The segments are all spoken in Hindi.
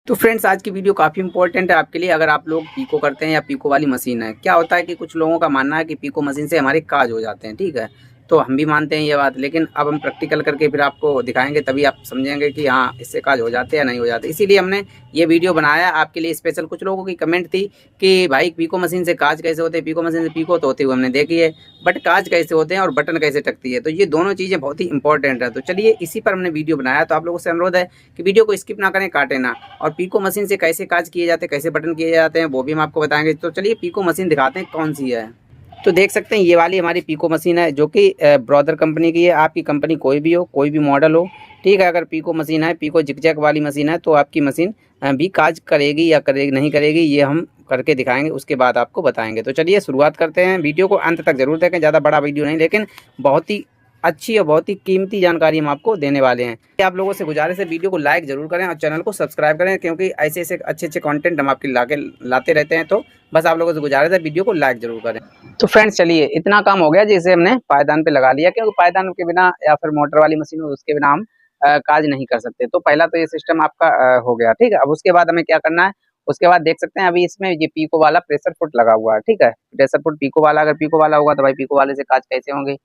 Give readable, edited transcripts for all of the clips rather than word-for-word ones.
तो फ्रेंड्स आज की वीडियो काफ़ी इंपॉर्टेंट है आपके लिए अगर आप लोग पीको करते हैं या पीको वाली मशीन है। क्या होता है कि कुछ लोगों का मानना है कि पीको मशीन से हमारे काज हो जाते हैं, ठीक है। तो हम भी मानते हैं ये बात, लेकिन अब हम प्रैक्टिकल करके फिर आपको दिखाएंगे, तभी आप समझेंगे कि हाँ इससे काज हो जाते हैं या नहीं हो जाते। इसीलिए हमने ये वीडियो बनाया आपके लिए स्पेशल। कुछ लोगों की कमेंट थी कि भाई पीको मशीन से काज कैसे होते हैं, पीको मशीन से पीको तो होते हुए हमने देखी है, बट काज कैसे होते हैं और बटन कैसे टकती है। तो ये दोनों चीज़ें बहुत ही इंपॉर्टेंट है। तो चलिए इसी पर हमने वीडियो बनाया। तो आप लोगों से अनुरोध है कि वीडियो को स्किप ना करें, काटें ना। और पीको मशीन से कैसे काज किए जाते हैं, कैसे बटन किए जाते हैं, वो भी हम आपको बताएंगे। तो चलिए पीको मशीन दिखाते हैं कौन सी है। तो देख सकते हैं ये वाली हमारी पीको मशीन है, जो कि ब्रदर कंपनी की है। आपकी कंपनी कोई भी हो, कोई भी मॉडल हो, ठीक है। अगर पीको मशीन है, पीको जिगजैग वाली मशीन है, तो आपकी मशीन भी काज करेगी या करेगी नहीं करेगी, ये हम करके दिखाएंगे, उसके बाद आपको बताएंगे। तो चलिए शुरुआत करते हैं। वीडियो को अंत तक जरूर देखें, ज़्यादा बड़ा वीडियो नहीं, लेकिन बहुत ही अच्छी और बहुत ही कीमती जानकारी हम आपको देने वाले हैं। आप लोगों से गुजारिश है वीडियो को लाइक जरूर करें और चैनल को सब्सक्राइब करें, क्योंकि ऐसे ऐसे अच्छे अच्छे कंटेंट हम आपके लाते रहते हैं। तो बस आप लोगों से गुजारिश है वीडियो को लाइक जरूर करें। तो फ्रेंड्स चलिए इतना काम हो गया जिसे हमने पायदान पे लगा लिया, क्योंकि पायदान के बिना या फिर मोटर वाली मशीन हो उसके बिना हम काज नहीं कर सकते। तो पहला तो ये सिस्टम आपका हो गया, ठीक है। अब उसके बाद हमें क्या करना है, उसके बाद देख सकते हैं अभी इसमें ये पीको वाला प्रेशर फुट लगा हुआ है, ठीक है। प्रेशर फुट पीको वाला, अगर पीको वाला होगा तो भाई पीको वाले से काज कैसे होंगे,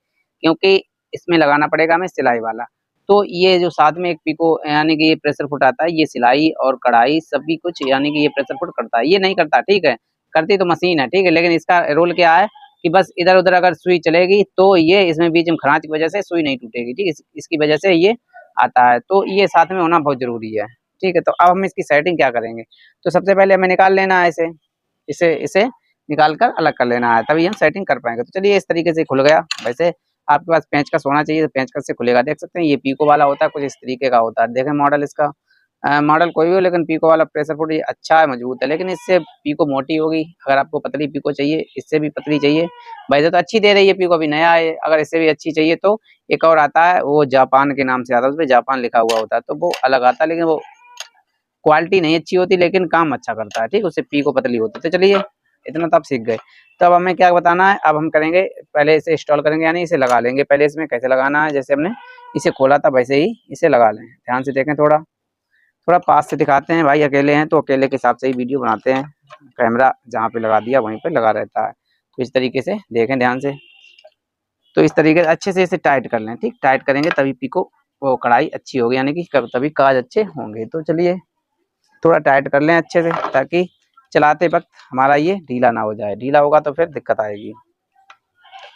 क्योंकि इसमें लगाना पड़ेगा हमें सिलाई वाला। तो ये जो साथ में एक पीको यानी कि ये प्रेशर फुट आता है, ये सिलाई और कढ़ाई सभी कुछ यानी कि ये प्रेशर फुट करता है। ये नहीं करता, ठीक है, करती तो मशीन है, ठीक है, लेकिन इसका रोल क्या है कि बस इधर उधर अगर सुई चलेगी तो ये इसमें बीच में खरांच की वजह से सुई नहीं टूटेगी, ठीक है, इसकी वजह से ये आता है। तो ये साथ में होना बहुत जरूरी है, ठीक है। तो अब हम इसकी सेटिंग क्या करेंगे, तो सबसे पहले हमें निकाल लेना है इसे, इसे निकाल कर अलग कर लेना है, तभी हम सेटिंग कर पाएंगे। तो चलिए इस तरीके से खुल गया। वैसे आपके पास पेंचकस होना चाहिए, तो पेंचकस से खुलेगा। देख सकते हैं ये पीको वाला होता है, कुछ इस तरीके का होता है। देखें मॉडल इसका, मॉडल कोई भी हो, लेकिन पीको वाला प्रेशर फुट ये अच्छा है, मजबूत है। लेकिन इससे पीको मोटी होगी। अगर आपको पतली पीको चाहिए, इससे भी पतली चाहिए, वैसे तो अच्छी दे रही है पीको, अभी नया है। अगर इससे भी अच्छी चाहिए तो एक और आता है, वो जापान के नाम से आता है, उसपे जापान लिखा हुआ होता है, तो वो अलग आता है। लेकिन वो क्वालिटी नहीं अच्छी होती, लेकिन काम अच्छा करता है, ठीक है, उससे पीको पतली होती है। तो चलिए इतना तो आप सीख गए। तब हमें क्या बताना है, अब हम करेंगे पहले इसे इंस्टॉल करेंगे, यानी इसे लगा लेंगे। पहले इसमें कैसे लगाना है, जैसे हमने इसे खोला था वैसे ही इसे लगा लें। ध्यान से देखें, थोड़ा थोड़ा पास से दिखाते हैं, भाई अकेले हैं तो अकेले के हिसाब से ही वीडियो बनाते हैं। कैमरा जहाँ पे लगा दिया वहीं पे लगा रहता है। तो इस तरीके से देखें ध्यान से। तो इस तरीके से अच्छे से इसे टाइट कर लें, ठीक, टाइट करेंगे तभी पीको वो कढ़ाई अच्छी होगी, यानी कि तभी काज अच्छे होंगे। तो चलिए थोड़ा टाइट कर लें अच्छे से, ताकि चलाते वक्त हमारा ये ढीला ना हो जाए। ढीला होगा तो फिर दिक्कत आएगी।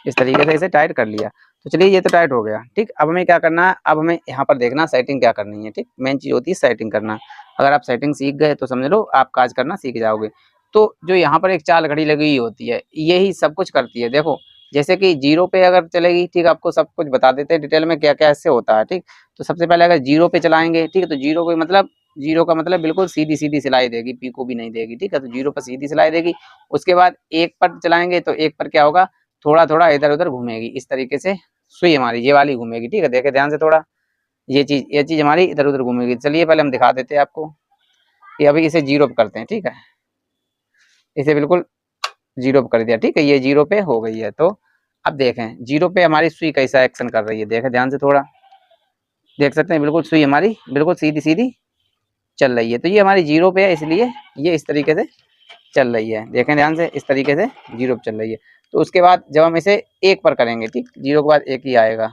इस तरीके से इसे टाइट कर लिया। तो चलिए ये तो टाइट हो गया, ठीक। अब हमें क्या करना है, अब हमें यहाँ पर देखना सेटिंग क्या करनी है, ठीक। मेन चीज होती है सेटिंग करना। अगर आप सेटिंग सीख गए तो समझ लो आप काज करना सीख जाओगे। तो जो यहाँ पर एक चाल घड़ी लगी हुई होती है, यही सब कुछ करती है। देखो जैसे कि जीरो पे अगर चलेगी, ठीक, आपको सब कुछ बता देते हैं डिटेल में क्या क्या इससे होता है, ठीक। तो सबसे पहले अगर जीरो पे चलाएंगे, ठीक है, तो जीरो पे मतलब जीरो का मतलब बिल्कुल सीधी सीधी सिलाई देगी, पीको भी नहीं देगी, ठीक है। तो जीरो पर सीधी सिलाई देगी। उसके बाद एक पर चलाएंगे तो एक पर क्या होगा, थोड़ा थोड़ा इधर उधर घूमेगी। इस तरीके से सुई हमारी ये वाली घूमेगी, ठीक है। देखे ध्यान से थोड़ा, ये चीज हमारी इधर उधर घूमेगी। चलिए पहले हम दिखा देते हैं आपको कि अभी इसे जीरो पे करते हैं, ठीक है। इसे बिल्कुल जीरो पे कर दिया, ठीक है, ये जीरो पे हो गई है। तो अब देखें जीरो पे हमारी सुई कैसा एक्शन कर रही है, देखें ध्यान से थोड़ा, देख सकते हैं बिल्कुल सुई हमारी बिल्कुल सीधी सीधी चल रही है। तो ये हमारी जीरो पे है, इसलिए ये इस तरीके से चल रही है। देखें ध्यान से, इस तरीके से जीरो पे चल रही है। तो उसके बाद जब हम इसे एक पर करेंगे, ठीक, जीरो के बाद एक ही आएगा,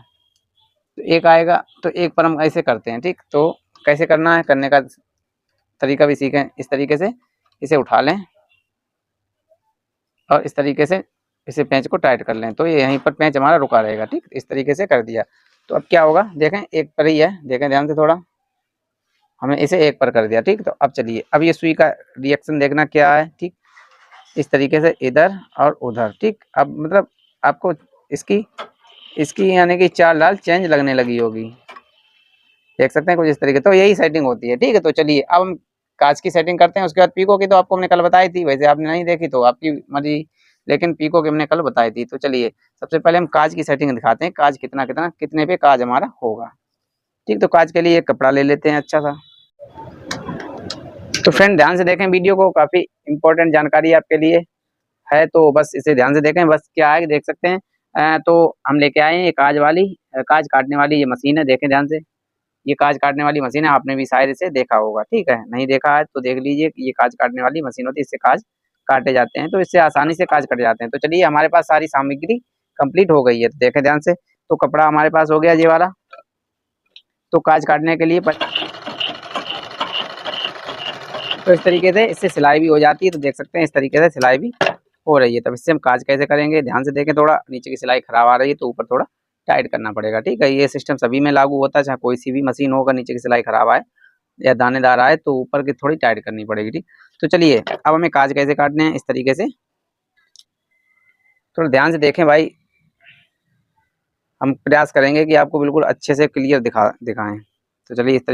तो एक आएगा, तो एक पर हम ऐसे करते हैं, ठीक। तो कैसे करना है, करने का तरीका भी सीखें। इस तरीके से इसे उठा लें और इस तरीके से इसे पेंच को टाइट कर लें, तो ये यहीं पर पेंच हमारा रुका रहेगा, ठीक। इस तरीके से कर दिया। तो अब क्या होगा, देखें एक पर ही है, देखें ध्यान से थोड़ा, हमने इसे एक पर कर दिया, ठीक। तो अब चलिए अब ये सुई का रिएक्शन देखना क्या है, ठीक। इस तरीके से इधर और उधर, ठीक। अब मतलब आपको इसकी इसकी यानी कि चाल डाल चेंज लगने लगी होगी, देख सकते हैं कुछ इस तरीके। तो यही सेटिंग होती है, ठीक है। तो चलिए अब हम कांच की सेटिंग करते हैं। उसके बाद पीको की तो आपको हमने कल बताई थी, वैसे आपने नहीं देखी तो आपकी मर्जी, लेकिन पीको की हमने कल बताई थी। तो चलिए सबसे पहले हम कांच की सेटिंग दिखाते हैं, कांच कितना कितना कितने पे कांच हमारा होगा, ठीक। तो कांच के लिए एक कपड़ा ले लेते हैं अच्छा सा। तो फ्रेंड ध्यान से देखें वीडियो को, काफी इंपॉर्टेंट जानकारी आपके लिए है, तो बस इसे ध्यान से देखें। बस क्या है कि देख सकते हैं, तो हम लेके आए हैं ये कांच वाली, कांच काटने वाली ये मशीन है, देखें ध्यान से। ये काज काटने वाली मशीन है, आपने भी शायद इसे देखा होगा, ठीक है। नहीं देखा है तो देख लीजिए, ये काज काटने वाली मशीन होती है, इससे काज काटे जाते हैं, तो इससे आसानी से काज कट जाते हैं। तो चलिए हमारे पास सारी सामग्री कंप्लीट हो गई है, तो देखें ध्यान से। तो कपड़ा हमारे पास हो गया ये वाला। तो काज काटने के लिए तो इस तरीके से इससे सिलाई भी हो जाती है। तो देख सकते हैं इस तरीके से सिलाई भी हो रही है। तब इससे हम काज कैसे करेंगे, ध्यान से देखें। थोड़ा नीचे की सिलाई खराब आ रही है तो ऊपर थोड़ा टाइट करना पड़ेगा, ठीक है। ये सिस्टम सभी में लागू होता है, चाहे कोई सी भी मशीन होगा, नीचे की सिलाई खराब आए या दानेदार आए तो ऊपर की थोड़ी टाइट करनी पड़ेगी, ठीक। तो चलिए अब हमें काज कैसे काटने हैं, इस तरीके से थोड़ा ध्यान से देखें भाई। हम प्रयास करेंगे कि आपको बिल्कुल अच्छे से क्लियर दिखाएं। तो चलिए इस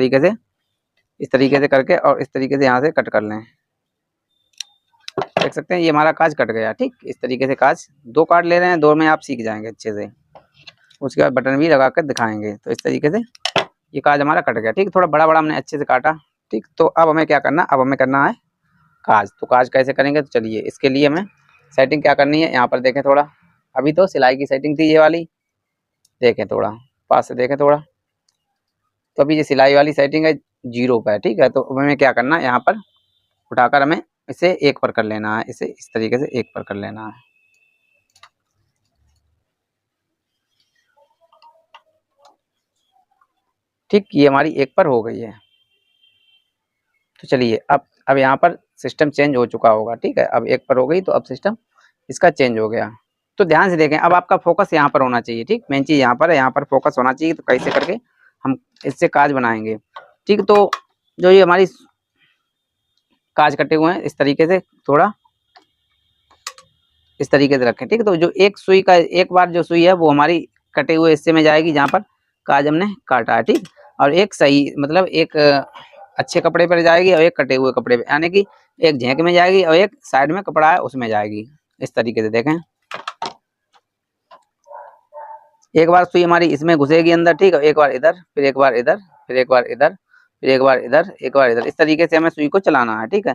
तरीके से करके और इस तरीके से यहाँ से कट कर लें। देख सकते हैं ये हमारा काज कट गया, ठीक। इस तरीके से काज दो काट ले रहे हैं, दो में आप सीख जाएंगे अच्छे से। उसके बाद बटन भी लगा कर दिखाएंगे। तो इस तरीके से ये काज हमारा कट गया, ठीक। थोड़ा बड़ा बड़ा हमने अच्छे से काटा, ठीक। तो अब हमें क्या करना, अब हमें करना है काज। तो काज कैसे करेंगे, तो चलिए इसके लिए हमें सेटिंग क्या करनी है, यहाँ पर देखें थोड़ा। अभी तो सिलाई की सेटिंग थी ये वाली, देखें थोड़ा पास से देखें थोड़ा। तो अभी ये सिलाई वाली सेटिंग है 0 पर, ठीक है। तो हमें क्या करना है, यहाँ पर उठाकर हमें इसे 1 पर कर लेना है, इसे इस तरीके से 1 पर कर लेना है। ठीक, ये हमारी 1 पर हो गई है। तो चलिए अब यहाँ पर सिस्टम चेंज हो चुका होगा, ठीक है। अब 1 पर हो गई तो अब सिस्टम इसका चेंज हो गया। तो ध्यान से देखें, अब आपका फोकस यहाँ पर होना चाहिए, ठीक। मेन चीज़ यहाँ पर है, यहाँ पर फोकस होना चाहिए। तो कैसे करके हम इससे काज बनाएंगे, ठीक। तो जो ये हमारी काज कटे हुए हैं, इस तरीके से थोड़ा इस तरीके से रखें, ठीक। तो जो एक सुई का एक बार जो सुई है वो हमारी कटे हुए हिस्से में जाएगी जहाँ पर काज हमने काटा है, ठीक। और एक सही मतलब एक अच्छे कपड़े पर जाएगी और एक कटे हुए कपड़े पे, यानी कि एक झेंक में जाएगी और एक साइड में कपड़ा है उसमें जाएगी। इस तरीके से देखें, एक बार सुई हमारी इसमें घुसेगी अंदर, ठीक है। एक बार इधर, फिर एक बार इधर, फिर एक बार इधर, फिर एक बार इधर, एक बार इधर। इस तरीके से हमें सुई को चलाना है, ठीक है।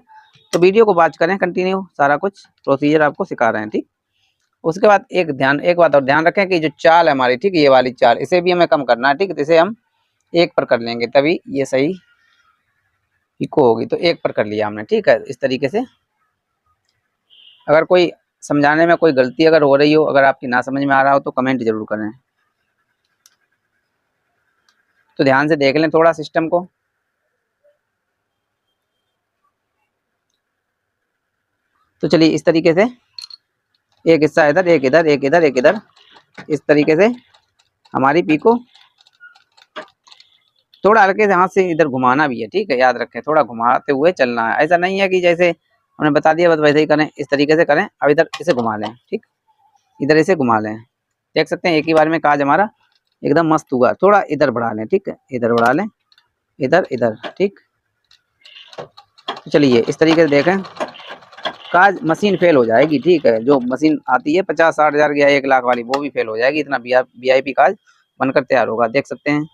तो वीडियो को वॉच करें कंटिन्यू, सारा कुछ प्रोसीजर आपको सिखा रहे हैं, ठीक। उसके बाद एक बात और ध्यान रखें कि जो चाल है हमारी, ठीक, ये वाली चाल, इसे भी हमें कम करना है, ठीक। तो इसे हम 1 पर कर लेंगे, तभी ये सही इको होगी। तो 1 पर कर लिया हमने, ठीक है। इस तरीके से अगर कोई समझाने में कोई गलती अगर हो रही हो, अगर आपकी ना समझ में आ रहा हो तो कमेंट जरूर करें। तो ध्यान से देख लें थोड़ा सिस्टम को। तो चलिए इस तरीके से एक हिस्सा इधर, एक इधर, एक इधर, एक इधर, इस तरीके से हमारी पीको थोड़ा हल्के से हाथ से इधर घुमाना भी है, ठीक है। याद रखें थोड़ा घुमाते हुए चलना है, ऐसा नहीं है कि जैसे हमने बता दिया बस वैसे ही करें। इस तरीके से करें। अब इधर इसे घुमा लें, ठीक, इधर इसे घुमा लें। देख सकते हैं एक ही बार में काज हमारा एकदम मस्त हुआ। थोड़ा इधर बढ़ा लें, ठीक है, इधर बढ़ा लें, इधर इधर, ठीक। तो चलिए इस तरीके से देखें, काज मशीन फेल हो जाएगी, ठीक है। जो मशीन आती है 50-60 हज़ार या 1 लाख वाली, वो भी फेल हो जाएगी। इतना वीआईपी काज बनकर तैयार होगा। देख सकते हैं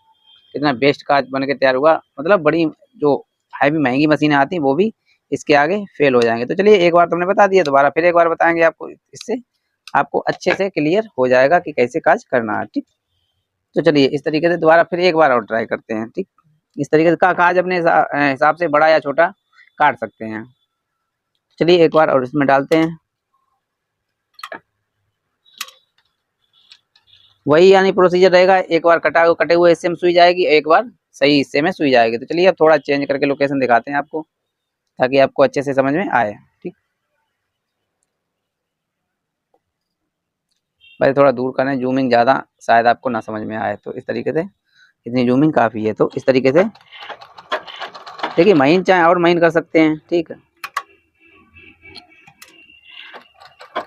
कितना बेस्ट काज बन के तैयार हुआ। मतलब बड़ी जो हैवी महंगी मशीनें आती हैं वो भी इसके आगे फेल हो जाएंगे। तो चलिए एक बार तुमने बता दिया, दोबारा फिर एक बार बताएंगे आपको, इससे आपको अच्छे से क्लियर हो जाएगा कि कैसे काज करना है, ठीक। तो चलिए इस तरीके से दोबारा फिर एक बार और ट्राई करते हैं, ठीक। इस तरीके से काज अपने हिसाब से बड़ा या छोटा काट सकते हैं। चलिए एक बार और इसमें डालते हैं वही, यानी प्रोसीजर रहेगा। एक बार कटे हुए हिस्से में सुई जाएगी, एक बार सही हिस्से में सुई जाएगी। तो चलिए अब थोड़ा चेंज करके लोकेशन दिखाते हैं आपको, ताकि आपको अच्छे से समझ में आए, ठीक। भाई थोड़ा दूर करें, जूमिंग ज़्यादा शायद आपको ना समझ में आए। तो इस तरीके से इतनी जूमिंग काफ़ी है। तो इस तरीके से देखिए, महीन चाहे और महीन कर सकते हैं, ठीक है।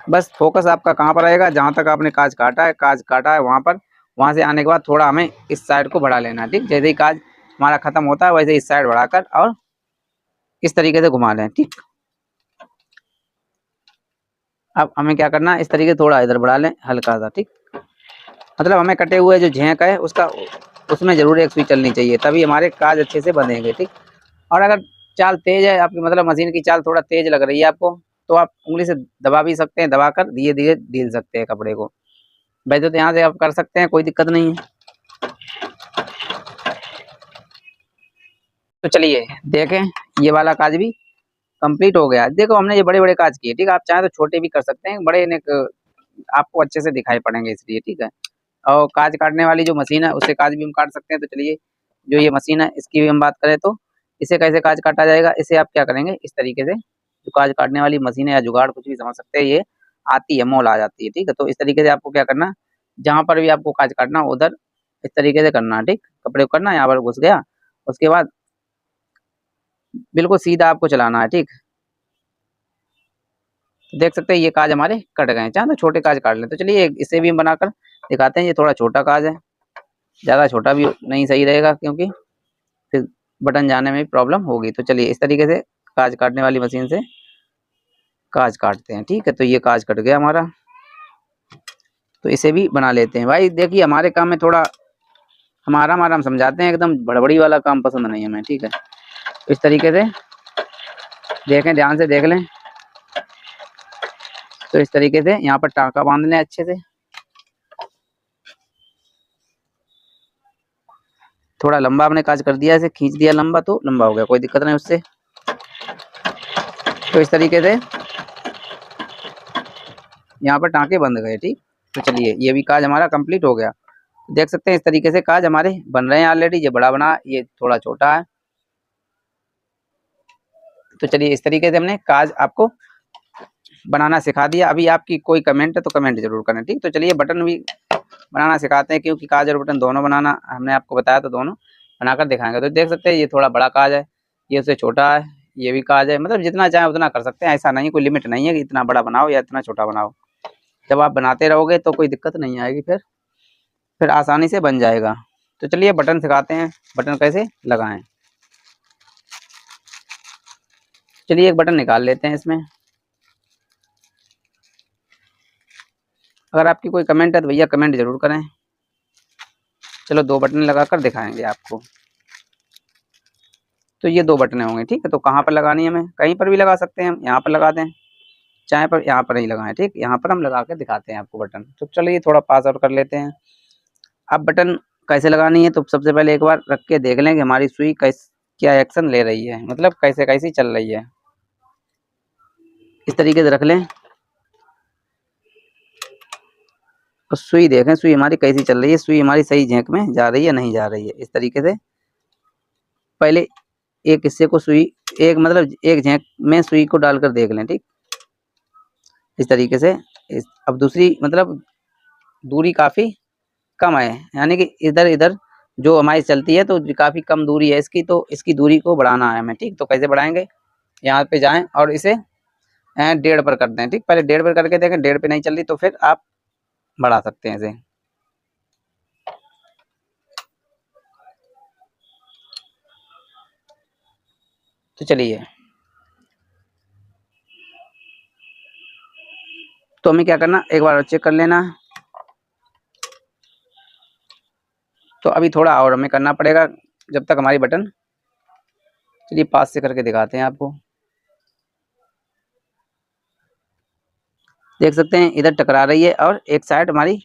बस फोकस आपका कहाँ पर रहेगा, जहाँ तक आपने काज काटा है वहाँ पर, वहाँ से आने के बाद थोड़ा हमें इस साइड को बढ़ा लेना है, ठीक। जैसे ही काज हमारा खत्म होता है वैसे इस साइड बढ़ाकर और इस तरीके से घुमा लें, ठीक। अब हमें क्या करना है, इस तरीके से थोड़ा इधर बढ़ा लें हल्का सा, ठीक। मतलब हमें कटे हुए जो झेंक है उसका उसमें जरूर एक सुई चलनी चाहिए, तभी हमारे काज अच्छे से बनेंगे, ठीक। और अगर चाल तेज है आपकी, मतलब मशीन की चाल थोड़ा तेज लग रही है आपको, तो आप उंगली से दबा भी सकते हैं, दबाकर धीरे धीरे ढील सकते हैं कपड़े को। वैसे तो यहाँ से आप कर सकते हैं, कोई दिक्कत नहीं है। तो चलिए देखें, ये वाला काज भी कंप्लीट हो गया। देखो हमने ये बड़े बड़े काज किए, ठीक है। आप चाहें तो छोटे भी कर सकते हैं, बड़े ने आपको अच्छे से दिखाई पड़ेंगे इसलिए, ठीक है। और काज काटने वाली जो मशीन है उससे काज भी हम काट सकते हैं। तो चलिए, जो ये मशीन है इसकी भी हम बात करें तो इसे कैसे काज काटा जाएगा। इसे आप क्या करेंगे, इस तरीके से जो काज काटने वाली मशीन है या जुगाड़ कुछ भी समझ सकते हैं, ये आती है, मॉल आ जाती है, ठीक है। तो इस तरीके से आपको क्या करना, जहां पर भी आपको काज काटना उधर इस तरीके से करना, ठीक। कपड़े को करना, यहाँ पर घुस गया, उसके बाद बिल्कुल सीधा आपको चलाना है, ठीक। तो देख सकते हैं ये काज हमारे कट गए हैं। चाहे तो छोटे काज काट लें। तो चलिए इसे भी हम बनाकर दिखाते हैं। ये थोड़ा छोटा काज है, ज़्यादा छोटा भी नहीं सही रहेगा क्योंकि फिर बटन जाने में भी प्रॉब्लम होगी। तो चलिए इस तरीके से काज काटने वाली मशीन से काज काटते हैं, ठीक है। तो ये काज कट गया हमारा, तो इसे भी बना लेते हैं। भाई देखिए, हमारे काम में थोड़ा हमारा हमारा हम समझाते हैं, एकदम बड़बड़ी वाला काम पसंद नहीं है हमें, ठीक है। इस तरीके से देखें, ध्यान से देख लें। तो इस तरीके से यहाँ पर टाँका बांध लें अच्छे से। थोड़ा लंबा आपने काज कर दिया, इसे खींच दिया लंबा तो लंबा हो गया, कोई दिक्कत नहीं उससे। तो इस तरीके से यहाँ पर टाँके बंध गए, ठीक। तो चलिए ये भी काज हमारा कंप्लीट हो गया। देख सकते हैं इस तरीके से काज हमारे बन रहे हैं ऑलरेडी। ये बड़ा बना, ये थोड़ा छोटा है। तो चलिए इस तरीके से हमने काज आपको बनाना सिखा दिया। अभी आपकी कोई कमेंट है तो कमेंट जरूर करें, ठीक। तो चलिए बटन भी बनाना सिखाते हैं, क्योंकि काज और बटन दोनों बनाना हमने आपको बताया, तो दोनों बनाकर दिखाएंगे। तो देख सकते हैं ये थोड़ा बड़ा काज है, ये उससे छोटा है, ये भी काज है। मतलब जितना चाहे उतना कर सकते हैं, ऐसा नहीं, कोई लिमिट नहीं है कि इतना बड़ा बनाओ या इतना छोटा बनाओ। जब आप बनाते रहोगे तो कोई दिक्कत नहीं आएगी, फिर आसानी से बन जाएगा। तो चलिए बटन सिखाते हैं, बटन कैसे लगाएं। चलिए एक बटन निकाल लेते हैं इसमें। अगर आपकी कोई कमेंट है तो भैया कमेंट जरूर करें। चलो 2 बटन लगाकर दिखाएंगे आपको। तो ये 2 बटनें होंगे, ठीक है। तो कहाँ पर लगानी है, हमें कहीं पर भी लगा सकते हैं, हम यहाँ पर लगा दें, चाहे पर यहाँ पर नहीं लगाएं, ठीक। यहाँ पर हम लगा के दिखाते हैं आपको बटन। तो चलिए थोड़ा पास आउट कर लेते हैं। अब बटन कैसे लगानी है, तो सबसे पहले एक बार रख के देख लें कि हमारी सुई क्या एक्शन ले रही है, मतलब कैसे कैसी चल रही है। इस तरीके से रख लें और सुई देखें, सुई हमारी कैसी चल रही है, सुई हमारी सही झेंक में जा रही है नहीं जा रही है। इस तरीके से पहले एक हिस्से को सुई, एक मतलब एक झेंक में सुई को डालकर देख लें, ठीक। इस तरीके से अब दूसरी मतलब दूरी काफ़ी कम है, यानी कि इधर इधर जो हमारी चलती है तो काफ़ी कम दूरी है इसकी, तो इसकी दूरी को बढ़ाना है हमें, ठीक। तो कैसे बढ़ाएंगे, यहाँ पे जाएं और इसे 1.5 पर कर दें, ठीक। पहले 1.5 पर करके देखें, 1.5 पे नहीं चल रही तो फिर आप बढ़ा सकते हैं इसे। तो चलिए, तो हमें क्या करना, एक बार चेक कर लेना। तो अभी थोड़ा और हमें करना पड़ेगा जब तक हमारी बटन, चलिए पास से करके दिखाते हैं आपको। देख सकते हैं इधर टकरा रही है और एक साइड हमारी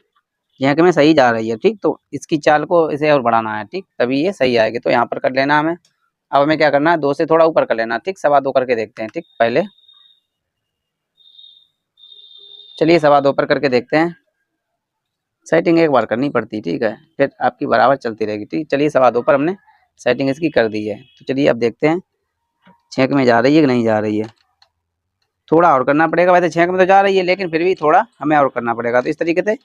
झेंक में सही जा रही है, ठीक। तो इसकी चाल को इसे और बढ़ाना है, ठीक, तभी ये सही आएगी। तो यहाँ पर कर लेना हमें। अब हमें क्या करना है, 2 से थोड़ा ऊपर कर लेना, ठीक। 2.25 करके देखते हैं, ठीक। पहले चलिए 2.25 पर करके देखते हैं। सेटिंग एक बार करनी पड़ती, ठीक है, फिर आपकी बराबर चलती रहेगी, ठीक। चलिए 2.25 पर हमने सेटिंग इसकी कर दी है। तो चलिए अब देखते हैं छेंक में जा रही है कि नहीं जा रही है। थोड़ा और करना पड़ेगा, वैसे छेंक में तो जा रही है लेकिन फिर भी थोड़ा हमें और करना पड़ेगा। तो इस तरीके से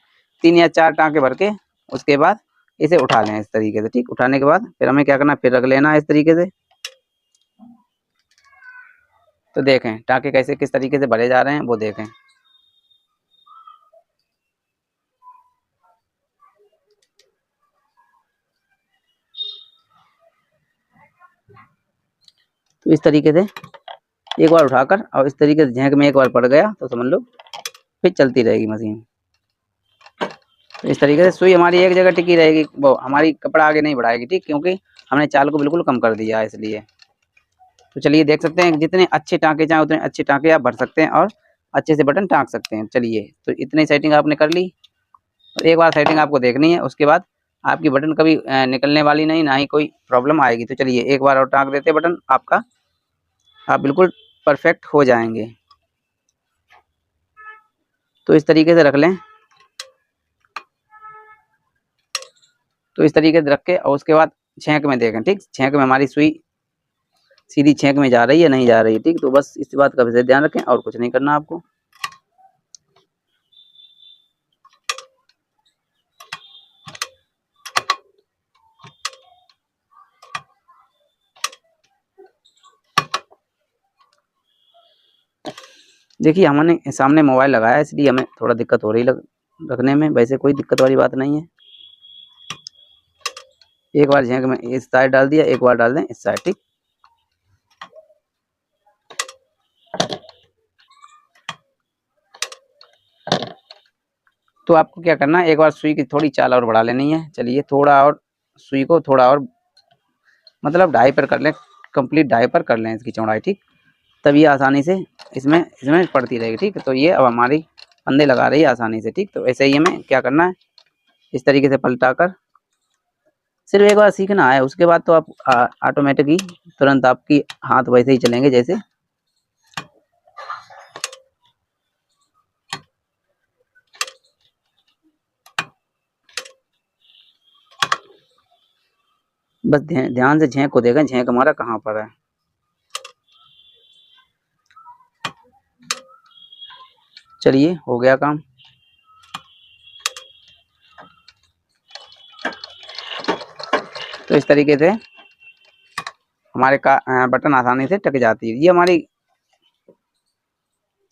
3 या 4 टाँके भर के उसके बाद इसे उठा लें इस तरीके से, ठीक। उठाने के बाद फिर हमें क्या करना, फिर रख लेना है इस तरीके से। तो देखें टाँके कैसे किस तरीके से भरे जा रहे हैं वो देखें। तो इस तरीके से एक बार उठाकर और इस तरीके से झेंक में एक बार पड़ गया तो समझ लो फिर चलती रहेगी मशीन। तो इस तरीके से सुई हमारी एक जगह टिकी रहेगी, वो हमारी कपड़ा आगे नहीं बढ़ाएगी, ठीक, क्योंकि हमने चाल को बिल्कुल कम कर दिया है इसलिए। तो चलिए देख सकते हैं जितने अच्छे टाँके चाहें उतने अच्छे टाँके आप भर सकते हैं और अच्छे से बटन टाँक सकते हैं। चलिए तो इतनी सेटिंग आपने कर ली, तो एक बार सेटिंग आपको देखनी है, उसके बाद आपकी बटन कभी निकलने वाली नहीं, ना ही कोई प्रॉब्लम आएगी। तो चलिए एक बार और टाँक देते हैं बटन आपका, आप बिल्कुल परफेक्ट हो जाएंगे। तो इस तरीके से रख लें, तो इस तरीके से रख के और उसके बाद छेंक में देखें, ठीक, छेंक में हमारी सुई सीधी छेंक में जा रही है नहीं जा रही है, ठीक। तो बस इस बात का विशेष ध्यान रखें और कुछ नहीं करना आपको। देखिए हमने सामने मोबाइल लगाया है, इसलिए हमें थोड़ा दिक्कत हो रही रखने में, वैसे कोई दिक्कत वाली बात नहीं है। एक बार झेंक में इस साइड डाल दिया, एक बार डाल दें इस साइड, ठीक। तो आपको क्या करना है, एक बार सुई की थोड़ी चाल और बढ़ा लेनी है। चलिए थोड़ा और सुई को थोड़ा और मतलब 2.5 पर कर लें, कंप्लीट 2.5 पर कर लें इसकी चौड़ाई, ठीक। तब ये आसानी से इसमें पड़ती रहेगी, ठीक। तो ये अब हमारी फंदे लगा रही है आसानी से, ठीक। तो ऐसे ही हमें क्या करना है, इस तरीके से पलटा कर सिर्फ एक बार सीखना है, उसके बाद तो आप ऑटोमेटिक ही तुरंत आपकी हाथ वैसे ही चलेंगे जैसे। बस ध्यान से झेंक को देखें, झेंक हमारा कहाँ पर है। चलिए हो गया काम। तो इस तरीके से हमारे का बटन आसानी से टक जाती है। ये हमारी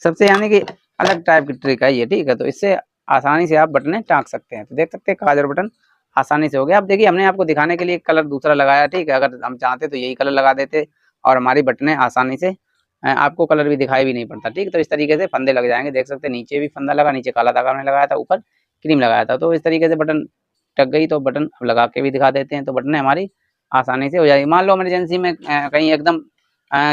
सबसे यानी कि अलग टाइप की ट्रिक है ये, ठीक है। तो इससे आसानी से आप बटने टाँक सकते हैं। तो देख सकते हैं काज और बटन आसानी से हो गया। अब देखिए हमने आपको दिखाने के लिए कलर दूसरा लगाया, ठीक है। अगर हम चाहते तो यही कलर लगा देते और हमारी बटने आसानी से आपको कलर भी दिखाई भी नहीं पड़ता, ठीक। तो इस तरीके से फंदे लग जाएंगे। देख सकते हैं नीचे भी फंदा लगा, नीचे काला धागा हमने लगाया था, ऊपर क्रीम लगाया था। तो इस तरीके से बटन टक गई, तो बटन अब लगा के भी दिखा देते हैं, तो बटने हमारी आसानी से हो जाएगी। मान लो इमरजेंसी में कहीं एकदम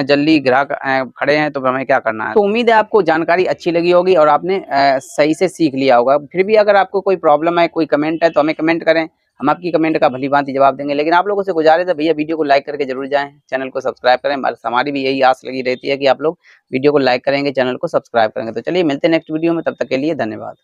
जल्दी ग्राहक खड़े हैं, तो हमें क्या करना है। तो उम्मीद है आपको जानकारी अच्छी लगी होगी और आपने सही से सीख लिया होगा। फिर भी अगर आपको कोई प्रॉब्लम है, कोई कमेंट है, तो हमें कमेंट करें, हम आपकी कमेंट का भली-भांति जवाब देंगे। लेकिन आप लोगों से गुजारिश है भैया वीडियो को लाइक करके जरूर जाएं, चैनल को सब्सक्राइब करें। बस हमारी भी यही आस लगी रहती है कि आप लोग वीडियो को लाइक करेंगे, चैनल को सब्सक्राइब करेंगे। तो चलिए मिलते हैं नेक्स्ट वीडियो में, तब तक के लिए धन्यवाद।